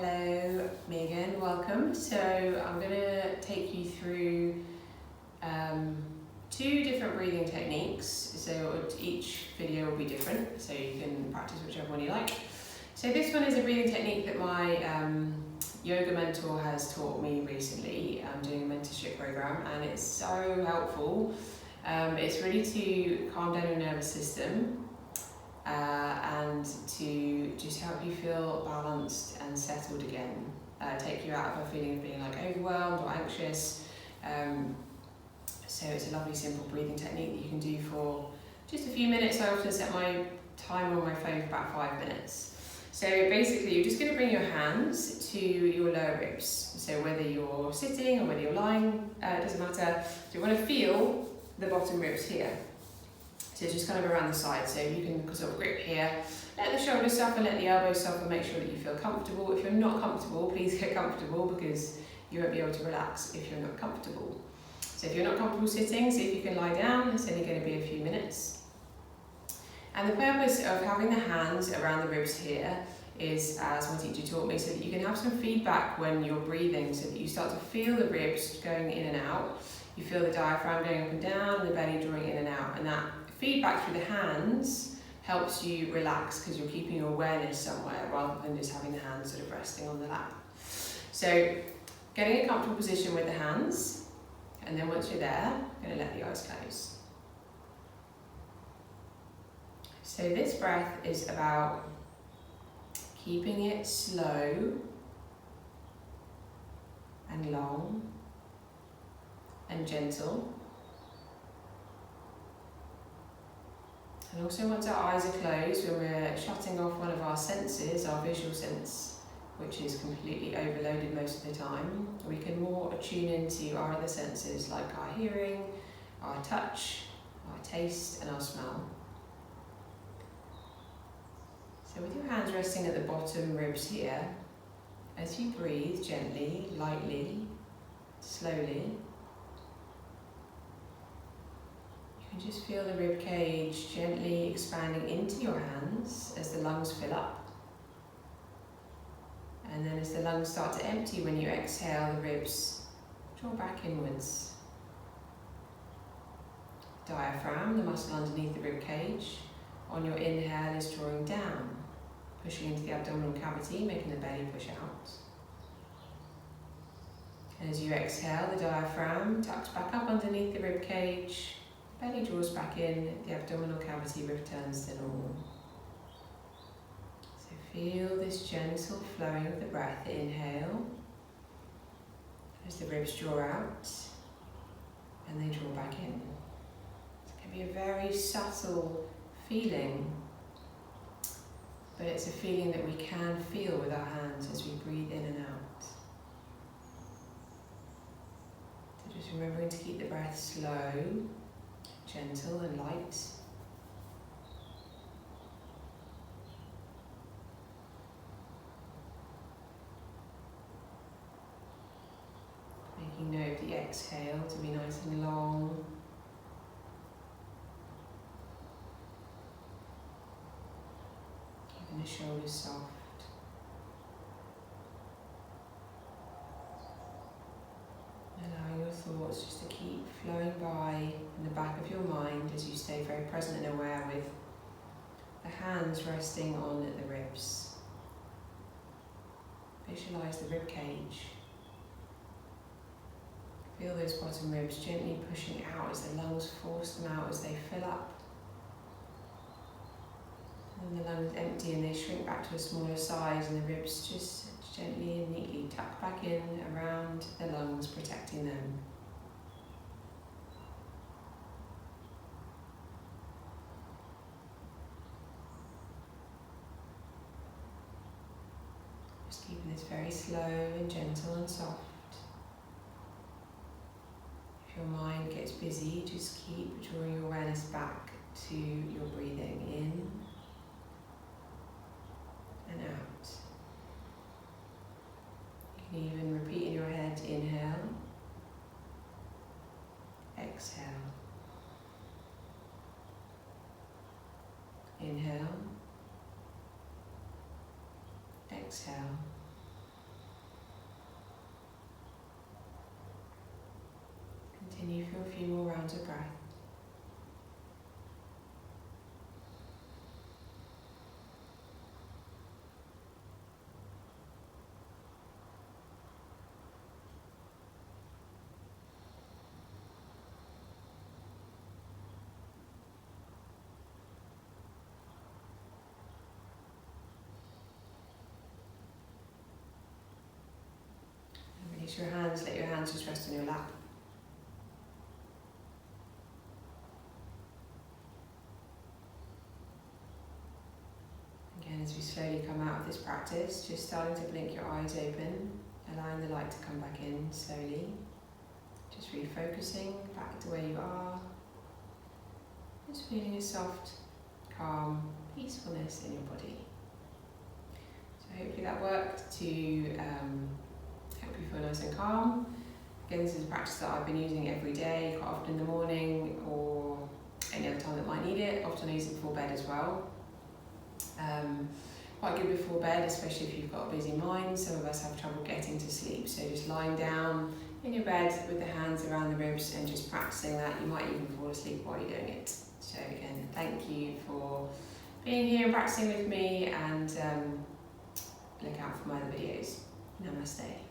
Hello, Megan, welcome. So I'm going to take you through two different breathing techniques. So each video will be different, so you can practice whichever one you like. So this one is a breathing technique that my yoga mentor has taught me recently. I'm doing a mentorship program and it's so helpful. It's really to calm down your nervous system and to just help you feel balanced and settled again. Take you out of a feeling of being like overwhelmed or anxious. So it's a lovely simple breathing technique that you can do for just a few minutes. I often set my timer on my phone for about 5 minutes. So basically you're just going to bring your hands to your lower ribs. So whether you're sitting or whether you're lying, it doesn't matter. So you want to feel the bottom ribs here. So just kind of around the side, so you can sort of grip here, let the shoulders soften, let the elbows soften, make sure that you feel comfortable. If you're not comfortable, please get comfortable because you won't be able to relax if you're not comfortable. So if you're not comfortable sitting, see if you can lie down. It's only going to be a few minutes. And the purpose of having the hands around the ribs here is, as my teacher taught me, so that you can have some feedback when you're breathing, so that you start to feel the ribs going in and out. You feel the diaphragm going up and down, and the belly drawing in and out, and that feedback through the hands helps you relax because you're keeping your awareness somewhere rather than just having the hands sort of resting on the lap. So getting a comfortable position with the hands, and then once you're there, I'm going to let the eyes close. So this breath is about keeping it slow and long and gentle. And also once our eyes are closed, when we're shutting off one of our senses, our visual sense, which is completely overloaded most of the time, we can more attune into our other senses like our hearing, our touch, our taste and our smell. So with your hands resting at the bottom ribs here, as you breathe gently, lightly, slowly, just feel the rib cage gently expanding into your hands as the lungs fill up. And then as the lungs start to empty when you exhale, the ribs draw back inwards. Diaphragm, the muscle underneath the rib cage, on your inhale is drawing down, pushing into the abdominal cavity, making the belly push out. And as you exhale, the diaphragm tucks back up underneath the rib cage. Belly draws back in, the abdominal cavity returns to normal. So feel this gentle flowing of the breath. Inhale, as the ribs draw out, and they draw back in. It can be a very subtle feeling, but it's a feeling that we can feel with our hands as we breathe in and out. So just remembering to keep the breath slow, gentle and light. Making note of the exhale to be nice and long. Keeping the shoulders soft. Allowing your thoughts just to keep flowing by in the back of your mind as you stay very present and aware with the hands resting on the ribs. Visualize the rib cage. Feel those bottom ribs gently pushing out as the lungs force them out as they fill up. And the lungs empty and they shrink back to a smaller size, and the ribs just gently and neatly tuck back in around the lungs, protecting them. Just keeping this very slow and gentle and soft. If your mind gets busy, just keep drawing your awareness back to your breathing in and out. You can even repeat in your head, inhale, exhale, inhale, exhale. rounds of breath. Release your hands, let your hands just rest on your lap. Again, as we slowly come out of this practice, just starting to blink your eyes open, allowing the light to come back in slowly. Just refocusing back to where you are. Just feeling a soft, calm peacefulness in your body. So hopefully that worked to help you feel nice and calm. Again, this is a practice that I've been using every day, quite often in the morning or any other time that might need it. Often I use it before bed as well. Quite good before bed, especially if you've got a busy mind. Some of us have trouble getting to sleep, so just lying down in your bed with the hands around the ribs and just practicing that. You might even fall asleep while you're doing it. So again, thank you for being here and practicing with me, and look out for my other videos. Namaste.